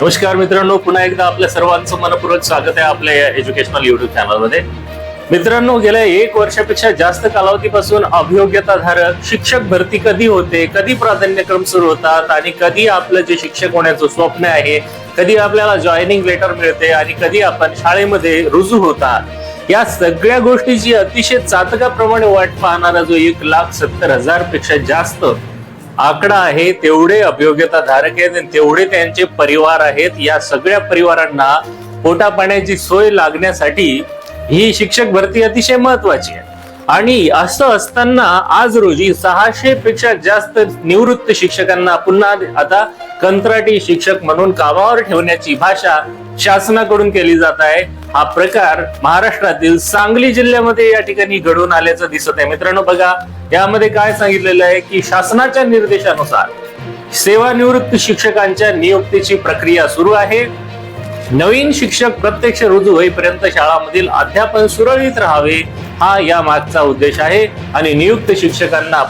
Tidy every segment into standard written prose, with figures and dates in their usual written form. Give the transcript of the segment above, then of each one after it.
नमस्कार मित्रांनो, पुन्हा एकदा आपल्या सर्वांचं मनपूर्वक स्वागत आहे आपल्या या एज्युकेशनल युट्यूब चॅनलमध्ये. मित्रांनो, गेल्या 1 वर्षापेक्षा जास्त कालावधीपासून अभियोग्यताधारक शिक्षक भरती कधी होते, कधी प्राधान्यक्रम सुरू होतात आणि कधी आपलं जे शिक्षक होण्याचं स्वप्न आहे, कधी आपल्याला जॉईनिंग लेटर मिळते आणि कधी आपण शाळेमध्ये रुजू होतात, या सगळ्या गोष्टीची अतिशय चातकाप्रमाणे वाट पाहणारा जो 1,70,000 पेक्षा जास्त आकडा आहे, तेवढे अभियोग्यताधारक आहेत आणि तेवढे त्यांचे परिवार आहेत. या सगळ्या परिवारांना पोटा पाण्याची सोय लागण्यासाठी ही शिक्षक भरती अतिशय महत्वाची आहे. आणि असं असताना आज रोजी 600 पेक्षा जास्त निवृत्त शिक्षकांना पुन्हा आता कंत्राटी शिक्षक म्हणून कामावर ठेवण्याची भाषा शासनाकडून केली जात आहे. हा प्रकार महाराष्ट्रातील सांगली जिल्ह्यामध्ये या ठिकाणी घडून आल्याचं दिसत आहे. मित्रांनो बघा, यामध्ये काय सांगितलेलं आहे की शासनाच्या निर्देशानुसार सेवानिवृत्त शिक्षकांच्या नियुक्तीची प्रक्रिया सुरू आहे. नवीन शिक्षक प्रत्यक्ष रुजू होईपर्यंत शाळांमधील अध्यापन सुरळीत राहावे, हा या मागचा उद्देश आहे. आणि नियुक्त शिक्षकांना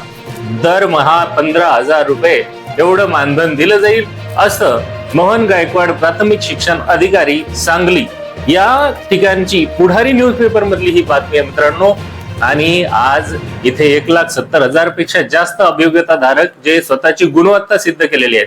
दरमहा 15,000 रुपये एवढं मानधन दिलं जाईल, असं मोहन गायकवाड प्राथमिक शिक्षण अधिकारी सांगली या ठिकाणची पुढारी न्यूजपेपर मधली ही बातमी आहे मित्रांनो. आणि आज इथे 1,70,000 पेक्षा जास्त अभियोग्यताधारक जे स्वतःची गुणवत्ता सिद्ध केलेली आहे,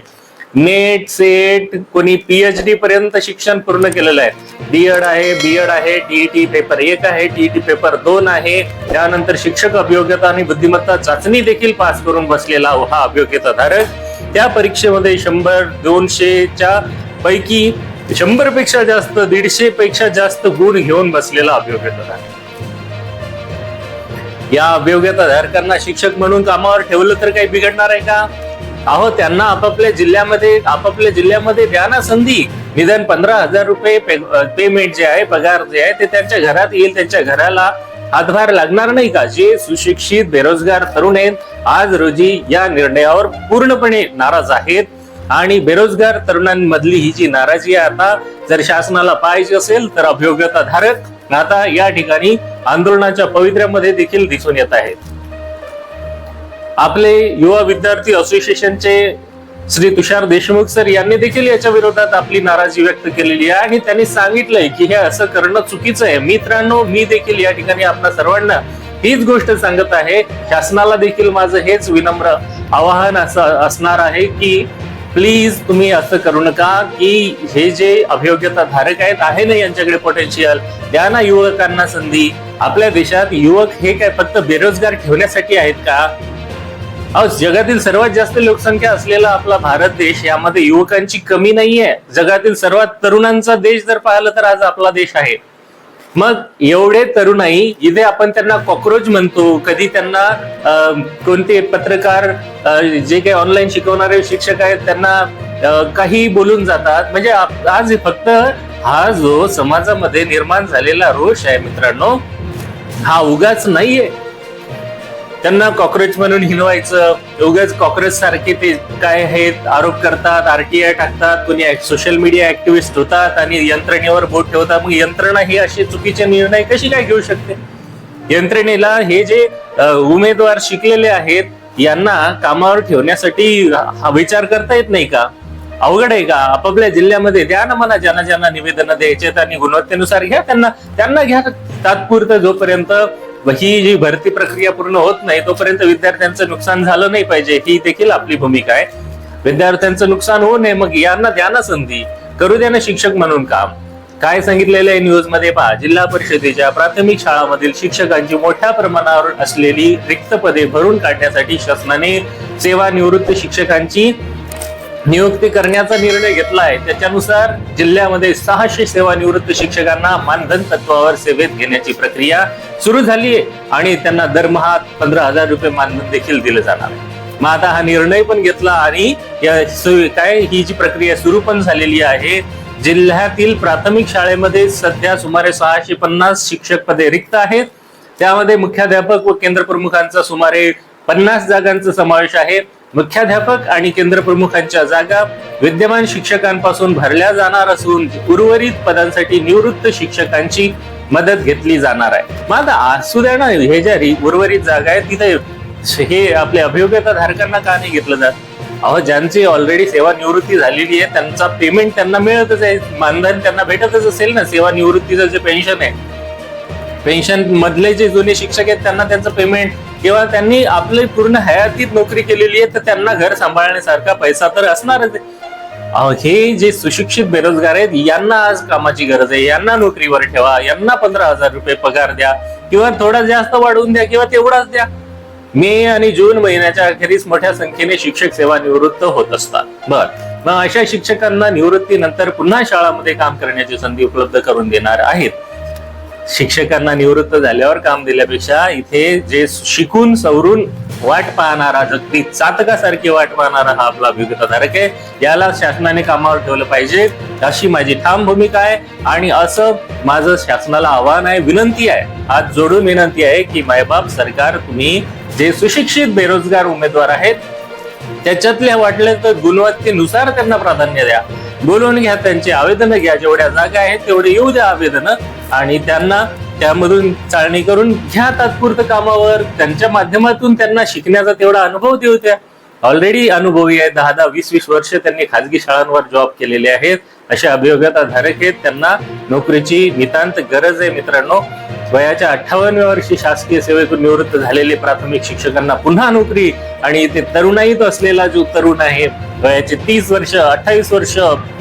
नेट सेट कोणी PhD पर्यंत शिक्षण पूर्ण केलेलं आहे, डीएड आहे, बीएड आहे, टीईटी पेपर 1 आहे, टीईटी पेपर 2 आहे, त्यानंतर शिक्षक अभियोग्यता आणि बुद्धिमत्ता चाचणी देखील पास करून बसलेला हा अभियोग्यताधारक त्या परीक्षेमध्ये 100-200च्या पैकी 100 पेक्षा जास्त, 150 पेक्षा जास्त गुण घेऊन बसलेला अभियोग्यताधारक. या अभियोग्यताधारकांना शिक्षक म्हणून कामावर ठेवलं तर काही बिघडणार आहे का? अहो, त्यांना आपापल्या जिल्ह्यामध्ये द्या ना संधी. निदान 15,000 रुपये पेमेंट जे आहे, पगार जे आहे, ते त्यांच्या घरात येईल, त्यांच्या घराला हातभार लागणार नाही का? जे सुशिक्षित बेरोजगार तरुण आहेत आज रोजी या निर्णयावर पूर्णपणे नाराज आहेत. आणि बेरोजगार तरुणांमधली ही जी नाराजी आहे, आता जर शासनाला पाहायची असेल तर अभियोग्यताधारक आता या ठिकाणी आंदोलनाच्या पवित्र्यामध्ये देखील दिसून येत आहेत. आपले युवा विद्यार्थी असोसिएशनचे श्री तुषार देशमुख सर यांनी देखील याच्या विरोधात आपली नाराजी व्यक्त केलेली आहे आणि त्यांनी सांगितलंय की हे असं करणं चुकीचं आहे. मित्रांनो, मी देखील या ठिकाणी आपल्या सर्वांना हीच गोष्ट सांगत आहे. शासनाला देखील माझं हेच विनम्र आवाहन असं असणार आहे की प्लीज तुम्ही असं करू नका की हे जे अभियोग्यताधारक आहेत आहे ना, यांच्याकडे पोटेन्शियल, द्या ना युवकांना संधी. आपल्या देशात युवक हे काय फक्त बेरोजगार ठेवण्यासाठी आहेत का? जगातील सर्वात जास्त लोकसंख्या असलेला आपला भारत देश, यामध्ये युवकांची कमी नाहीये. जगातील सर्वात तरुणांचा देश जर पाहिलं तर आज आपला देश आहे. मग एवढे तरुणाई इथे आपण त्यांना कॉक्रोच म्हणतो, कधी त्यांना कोणते पत्रकार जे काही ऑनलाईन शिकवणारे शिक्षक आहेत त्यांना काही बोलून जातात. म्हणजे आज फक्त हा जो समाजामध्ये निर्माण झालेला रोष आहे मित्रांनो, हा उगाच नाहीये. त्यांना कॉक्रोच म्हणून हिनवायचं, उगाच कॉक्रोच सारखे ते काय आहेत आरोप करतात, RTI टाकतात, कोणी सोशल मीडिया ऍक्टिव्हिस्ट होतात आणि यंत्रणेवर बोट ठेवतात. मग यंत्रणा ही असे चुकीचे निर्णय कशी काय घेऊ शकते? यंत्रणेला हे जे उमेदवार शिकलेले आहेत यांना कामावर ठेवण्यासाठी हा विचार करता येत नाही का? अवघड आहे का? आपापल्या जिल्ह्यामध्ये द्या ना मला, ज्यांना निवेदन द्यायचे आणि गुणवत्तेनुसार घ्या, त्यांना घ्या तात्पुरतं. जोपर्यंत ही जी भरती प्रक्रिया पूर्ण होत नाही तोपर्यंत विद्यार्थ्यांचं नुकसान झालं नाही पाहिजे, ही देखील आपली भूमिका आहे. विद्यार्थ्यांचं नुकसान होऊ नये, मग यांना द्या ना संधी, करू द्या ना शिक्षक म्हणून काम. काय सांगितलेलं आहे न्यूज मध्ये पहा. जिल्हा परिषदेच्या प्राथमिक शाळांमधील शिक्षकांची मोठ्या प्रमाणावर असलेली रिक्त पदे भरून काढण्यासाठी शासनाने सेवानिवृत्त शिक्षकांची नियुक्ती करण्याचा निर्णय घेतला आहे. त्याच्यानुसार जिल्ह्यामध्ये 600 सेवानिवृत्त शिक्षकांना मानधन तत्वावर सेवेत घेण्याची प्रक्रिया सुरू झाली आहे आणि त्यांना दरमहा 15,000 रुपये मानधन देखील दिलं जाणार आहे. मग आता हा निर्णय पण घेतला आणि ही जी प्रक्रिया सुरू पण झालेली आहे. जिल्ह्यातील प्राथमिक शाळेमध्ये सध्या सुमारे 650 शिक्षक पदे रिक्त आहेत. त्यामध्ये मुख्याध्यापक व केंद्र प्रमुखांचा सुमारे 50 जागांचा समावेश आहे. मुख्याध्यापक आणि केंद्र प्रमुखांच्या जागा विद्यमान शिक्षकांपासून भरल्या जाणार असून उर्वरित पदांसाठी निवृत्त शिक्षकांची मदत घेतली जाणार आहे. मग आता असू द्या ना, हे ज्या उर्वरित जागा आहेत तिथे हे आपल्या अभियोग्यताधारकांना का नाही घेतलं जात? अहो, ज्यांची ऑलरेडी सेवानिवृत्ती झालेली आहे त्यांचा पेमेंट त्यांना मिळतच आहे, मानधन त्यांना भेटतच असेल ना. सेवानिवृत्तीचं जे पेन्शन आहे, पेन्शन मधले जे जुने शिक्षक आहेत त्यांना त्यांचं पेमेंट, किंवा त्यांनी आपली पूर्ण हयातीत नोकरी केलेली आहे तर त्यांना घर सांभाळण्यासारखा पैसा तर असणारच आहे. हे जे सुशिक्षित बेरोजगार आहेत यांना आज कामाची गरज आहे, यांना नोकरीवर ठेवा, यांना 15,000 रुपये पगार द्या, किंवा थोडा जास्त वाढवून द्या, किंवा तेवढाच द्या. मे आणि जून महिन्याच्या अखेरीस मोठ्या संख्येने शिक्षक सेवानिवृत्त होत असतात. मग अशा शिक्षकांना निवृत्तीनंतर पुन्हा शाळांमध्ये काम करण्याची संधी उपलब्ध करून देणार आहेत. शिक्षकांना निवृत्त झाल्यावर काम दिल्यापेक्षा इथे जे शिकून सवरून वाट पाहणारा, जगती चातकासारखी वाट पाहणारा हा आपला अभियोग्यताधारक आहे, याला शासनाने कामावर ठेवलं पाहिजे, अशी माझी ठाम भूमिका आहे. आणि असं माझं शासनाला आव्हान आहे, विनंती आहे, हात जोडून विनंती आहे की मायबाप सरकार, तुम्ही जे सुशिक्षित बेरोजगार उमेदवार आहेत त्याच्यातल्या वाटले तर गुणवत्तेनुसार त्यांना प्राधान्य द्या, बोलवून घ्या, त्यांची आवेदनं घ्या, जेवढ्या जागा आहेत तेवढे येऊ द्या आवेदनं, आणि त्यांना त्यामधून चाळणी करून घ्या तात्पुरतं कामावर. त्यांच्या माध्यमातून त्यांना शिकण्याचा तेवढा अनुभव देऊ द्या. ऑलरेडी अनुभवी आहे, 10-10, 20-20 वर्ष त्यांनी खाजगी शाळांवर जॉब केलेले आहेत, अशा अभियोग्यताधारक आहेत, त्यांना नोकरीची नितांत गरज आहे. मित्रांनो, वयाच्या 58व्या वर्षी शासकीय सेवेतून निवृत्त झालेले प्राथमिक शिक्षकांना पुन्हा नोकरी, आणि ते तरुणाईत असलेला जो तरुण आहे, वयाचे 30 वर्ष, 28 वर्ष,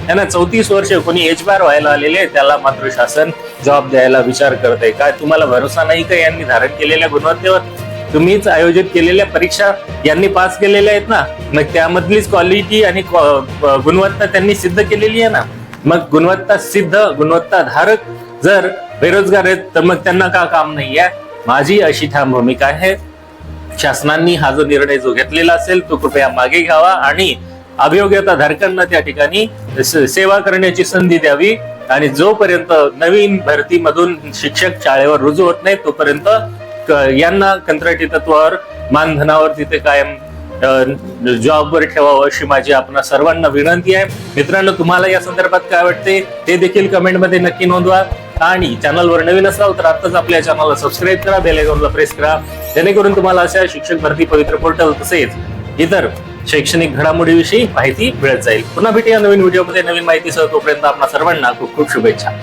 त्यांना 34 वर्ष, कोणी एचबार व्हायला आलेले, त्याला मात्र शासन जॉब द्यायला विचार करत आहे. काय तुम्हाला भरोसा नाही का यांनी धारण केलेल्या गुणवत्तेवर? तुम्हीच आयोजित केलेल्या परीक्षा यांनी पास केलेल्या आहेत ना, मग त्यामधलीच क्वालिटी आणि गुणवत्ता त्यांनी सिद्ध केलेली आहे ना. मग गुणवत्ता सिद्ध, गुणवत्ताधारक जर बेरोजगार आहेत तर मग त्यांना का काम नाही आहे? माझी अशी ठाम भूमिका आहे, शासनाने हा जो निर्णय जो घेतलेला असेल तो कृपया मागे घ्यावा आणि अभियोग्यताधारकांना त्या ठिकाणी सेवा करण्याची संधी द्यावी. आणि जोपर्यंत नवीन भरतीमधून शिक्षक शाळेवर रुजू होत नाही तोपर्यंत यांना कंत्राटी तत्वावर मानधनावर तिथे कायम जॉबवर ठेवावं, अशी माझी आपणा सर्वांना विनंती आहे. मित्रांनो, तुम्हाला या संदर्भात काय वाटते ते देखील कमेंटमध्ये नक्की नोंदवा. आणि चॅनलवर नवीन असाल तर आताच आपल्या चॅनलला सबस्क्राईब करा, बेल आयकॉनला प्रेस करा, जेणेकरून तुम्हाला अशा शिक्षक भरती पवित्र पोर्टल तसेच इतर शैक्षणिक घडामोडीविषयी माहिती मिळत जाईल. पुन्हा भेटूया नवीन व्हिडिओमध्ये नवीन माहितीसह. तोपर्यंत आपल्या सर्वांना खूप खूप शुभेच्छा.